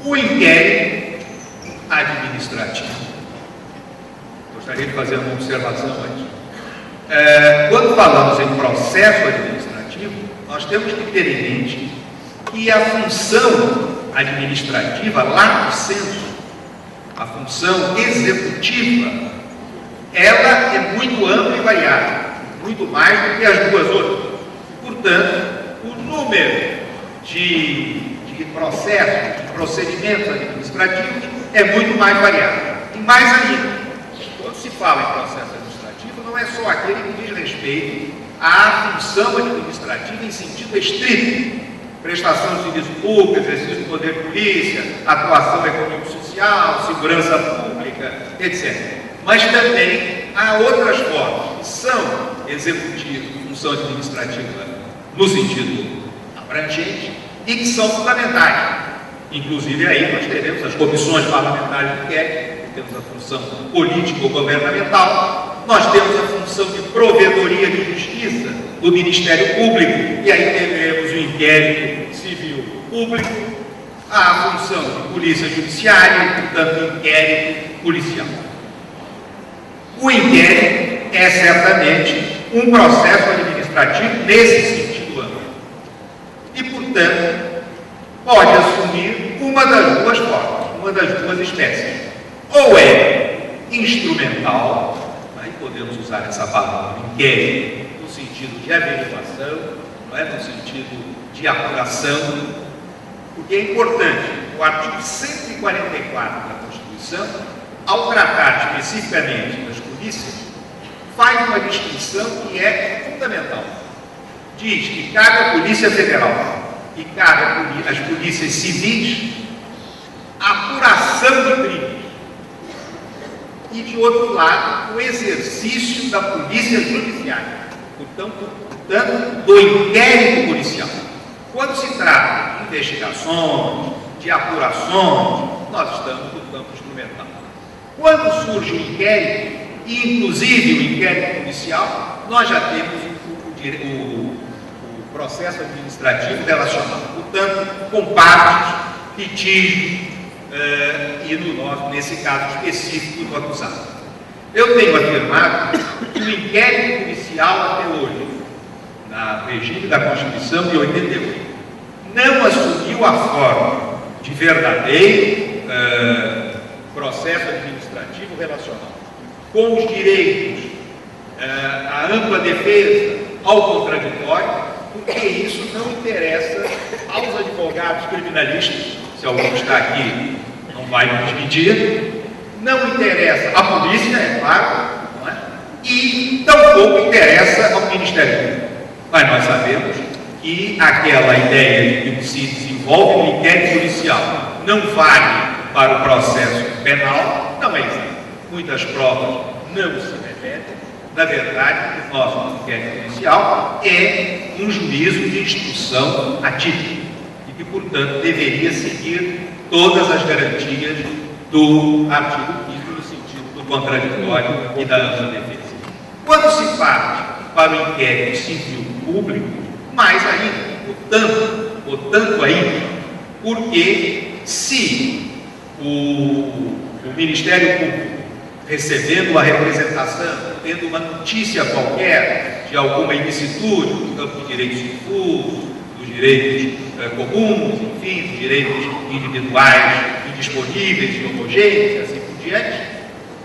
O inquérito administrativo. Gostaria de fazer uma observação antes. Quando falamos em processo administrativo, nós temos que ter em mente que a função administrativa, lá no centro, a função executiva, ela é muito ampla e variada, muito mais do que as duas outras. Portanto, o número de processos, de procedimentos administrativos é muito mais variado. E mais ainda, quando se fala em processo administrativo, não é só aquele que diz respeito à função administrativa em sentido estrito, prestação de serviço público, exercício do poder de polícia, atuação econômico-social, segurança pública, etc. Mas também há outras formas que são executivas, função administrativa no sentido abrangente e que são fundamentais. Inclusive aí nós teremos as comissões parlamentares de inquérito, temos a função político-governamental, nós temos a função de provedoria de justiça do Ministério Público, e aí teremos o inquérito civil público, a função de polícia judiciária e, portanto, inquérito policial. O inquérito é certamente um processo administrativo nesse sentido amplo. E, portanto, pode assumir uma das duas formas, uma das duas espécies. Ou é instrumental, aí podemos usar essa palavra inquérito no sentido de averiguação, não é? No sentido de apuração, porque é importante, o artigo 144 da Constituição, ao tratar especificamente das polícias, faz uma distinção que é fundamental. Diz que cabe à Polícia Federal e cabe às polícias civis a apuração de crimes. E, de outro lado, o exercício da polícia judiciária, portanto, do inquérito policial. Quando se trata de investigações, de apurações, nós estamos no campo instrumental. Quando surge o inquérito, e inclusive o inquérito policial, nós já temos o processo administrativo relacionado, portanto, com partes, litígios, e nesse caso específico do acusado. Eu tenho afirmado que o inquérito policial até hoje, na regime da Constituição de 88, não assumiu a forma de verdadeiro processo administrativo relacional com os direitos à ampla defesa, ao contraditório, porque isso não interessa aos advogados criminalistas. Se algum está aqui, não vai me desmentir, não interessa à polícia, é claro, não é? E tampouco interessa ao Ministério Público. Mas nós sabemos que aquela ideia de que se desenvolve no inquérito policial não vale para o processo penal, não é exato. Muitas provas não se repetem. Na verdade, o nosso inquérito policial é um juízo de instrução atípico e que, portanto, deveria seguir todas as garantias do artigo 5º no sentido do contraditório e da ampla defesa. Quando se parte para o inquérito civil público, mais ainda, tanto ainda, porque se o Ministério Público, recebendo a representação, tendo uma notícia qualquer de alguma ilicitude no campo de direitos difusos, dos direitos comuns, enfim, dos direitos individuais indisponíveis e homogêneos, e assim por diante,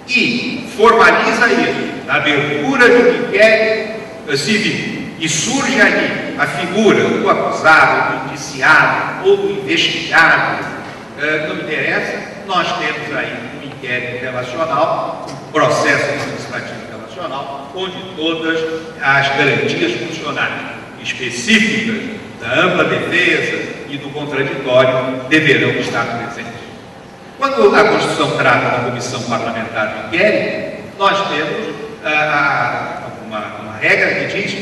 e formaliza isso na abertura de um inquérito civil, e surge ali a figura do acusado, do indiciado ou do investigado, não interessa, nós temos aí um inquérito relacional, um processo administrativo relacional, onde todas as garantias funcionais específicas da ampla defesa e do contraditório deverão estar presentes. Quando a Constituição trata da Comissão Parlamentar de Inquérito, nós temos uma regra que diz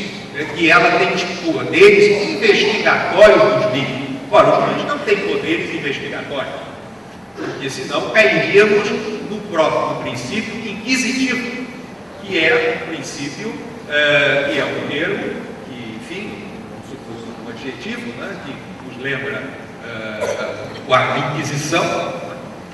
que ela tem os poderes investigatórios do juiz. Ora, o juiz não tem poderes investigatórios, porque senão cairíamos no próprio princípio inquisitivo, que é o princípio, que é o termo, que, enfim, como se fosse um adjetivo, né, que nos lembra a Inquisição,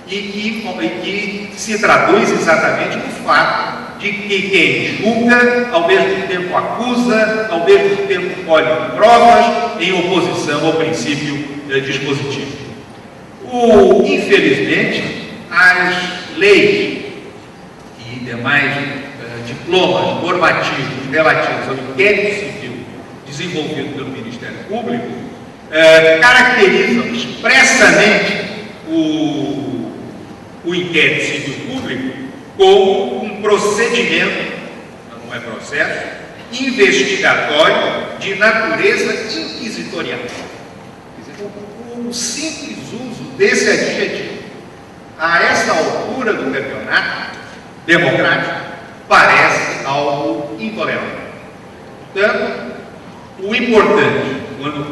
e que se traduz exatamente no fato de que quem julga, ao mesmo tempo acusa, ao mesmo tempo colhe provas em oposição ao princípio dispositivo. Infelizmente, as leis e demais diplomas normativos relativos ao inquérito civil desenvolvido pelo Ministério Público caracterizam expressamente o inquérito civil público como um procedimento, não é processo, investigatório de natureza inquisitorial. O simples uso desse adjetivo a essa altura do campeonato democrático parece algo intolerável. Portanto, o importante, quando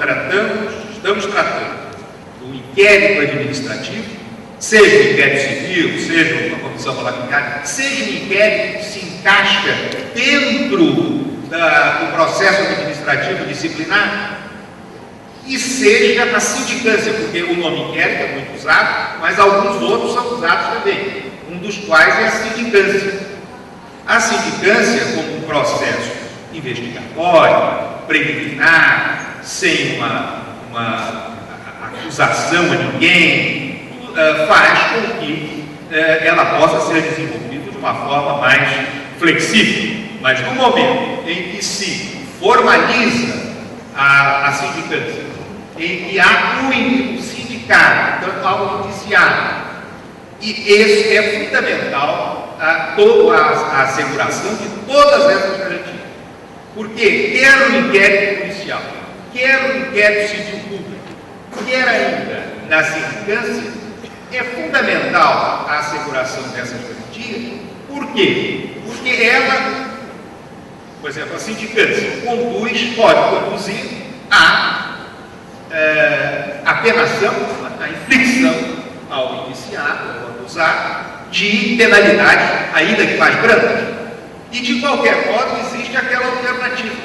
estamos tratando do inquérito administrativo, seja um inquérito civil, seja uma comissão parlamentar, seja um inquérito que se encaixa dentro do processo administrativo disciplinar, e seja a sindicância, porque o nome inquérito é muito usado, mas alguns outros são usados também, um dos quais é a sindicância. A sindicância, como um processo investigatório, preliminar, sem uma acusação a ninguém, faz com que ela possa ser desenvolvida de uma forma mais flexível. Mas no momento em que se formaliza a sindicância, em que há um sindicato, portanto há um judiciário, e esse é fundamental a asseguração de todas essas garantias. Porque quer o inquérito policial, quer o inquérito civil público, quer ainda na sindicância, é fundamental a asseguração dessas garantias. Por quê? Porque ela, por exemplo, a sindicância pode conduzir à apenação, à inflição ao indiciado, ao acusado, de penalidades, ainda que mais brandas. E, de qualquer modo, existe aquela alternativa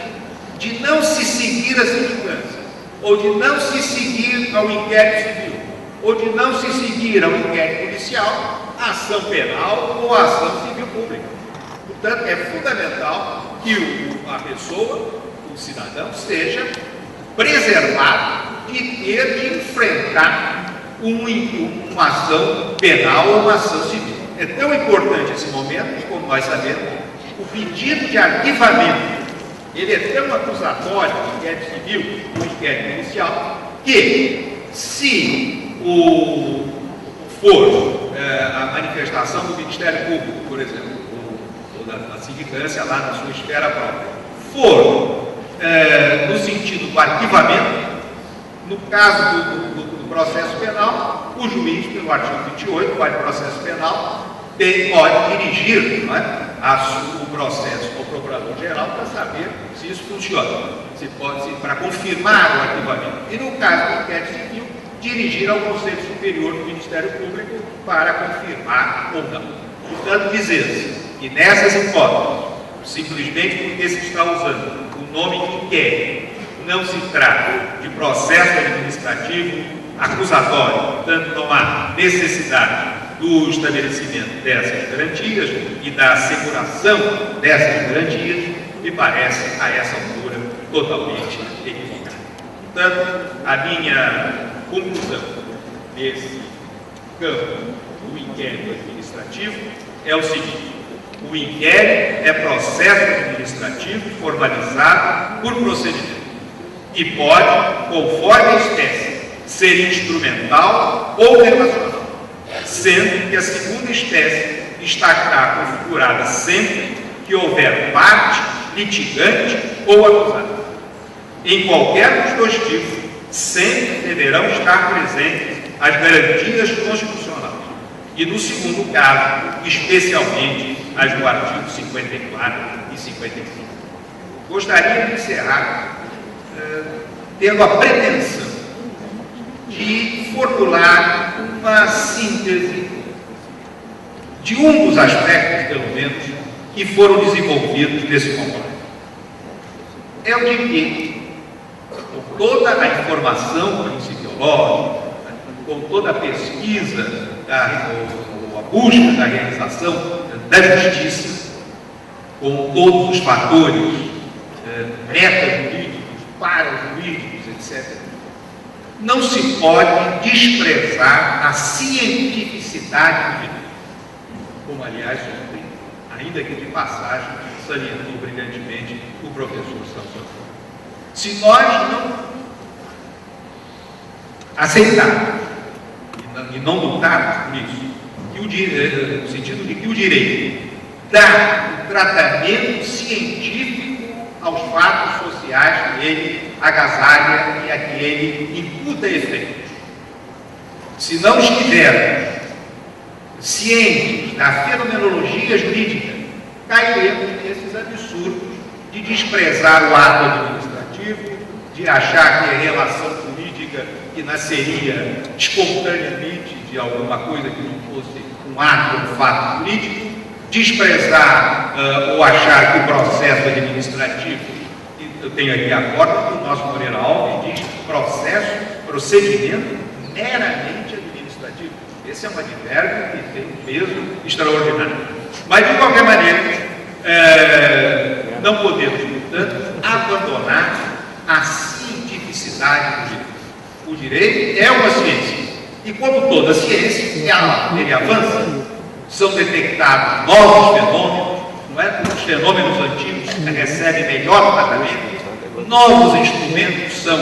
de não se seguir a sindicância, ou de não se seguir ao inquérito civil, ou de não se seguir ao inquérito policial, a ação penal ou a ação civil pública. Portanto, é fundamental que a pessoa, o cidadão, seja preservado de ter de enfrentar uma ação penal ou uma ação civil. É tão importante esse momento, como nós sabemos, o pedido de arquivamento, ele é tão acusatório no inquérito civil, no inquérito policial, que se for a manifestação do Ministério Público, por exemplo, ou da sindicância lá na sua esfera própria, for no sentido do arquivamento, no caso do processo penal, o juiz, pelo artigo 28 do Código de Processo Penal, pode dirigir o processo ao Procurador-Geral para saber se isso funciona, para confirmar o arquivamento. E no caso do inquérito civil, dirigir ao Conselho Superior do Ministério Público para confirmar ou não. Portanto, dizer-se que nessas hipóteses, simplesmente porque se está usando o nome inquérito, não se trata de processo administrativo acusatório, portanto não há necessidade do estabelecimento dessas garantias e da asseguração dessas garantias, me parece, a essa altura, totalmente equivocada. Portanto, a minha conclusão desse campo do inquérito administrativo é o seguinte: o inquérito é processo administrativo formalizado por procedimento e pode, conforme a espécie, ser instrumental ou relacional, sendo que a segunda espécie está configurada sempre que houver parte, litigante ou acusado. Em qualquer dos dois tipos, sempre deverão estar presentes as garantias constitucionais. E no segundo caso, especialmente as do artigo 54 e 55. Gostaria de encerrar tendo a pretensão de formular uma síntese de um dos aspectos, pelo menos, que foram desenvolvidos nesse combate. É o de que toda a informação principiológica, com toda a pesquisa, ou a busca da realização da justiça, com todos os fatores metajurídicos, parajurídicos, etc., não se pode desprezar a cientificidade do direito, como, aliás, ontem, ainda que de passagem, salientou brilhantemente o professor Santos. Se nós não aceitarmos e não lutarmos por isso, no sentido de que o direito dá o tratamento científico aos fatos sociais que ele agasalha e a que ele imputa efeitos. Se não estivermos cientes da fenomenologia jurídica, cairemos nesses absurdos de desprezar o ato administrativo, de achar que a relação política que nasceria espontaneamente de alguma coisa que não fosse um ato, um fato político, desprezar ou achar que o processo administrativo, eu tenho aqui a forma que o nosso Moreira Alves diz, procedimento meramente administrativo. Esse é um advérbio que tem um peso extraordinário. Mas, de qualquer maneira, não podemos, portanto, abandonar a cientificidade do direito. O direito é uma ciência. E, como toda ciência, ele avança. São detectados novos fenômenos, não é? Os fenômenos antigos recebem melhor tratamento, novos instrumentos são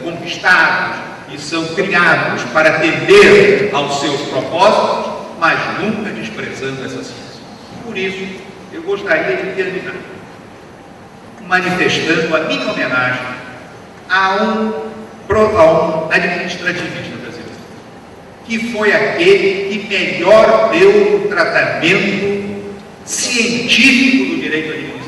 conquistados e são criados para atender aos seus propósitos, mas nunca desprezando essa ciência. Por isso, eu gostaria de terminar manifestando a minha homenagem a um administrativista brasileiro, que foi aquele que melhor deu o tratamento científico do direito administrativo.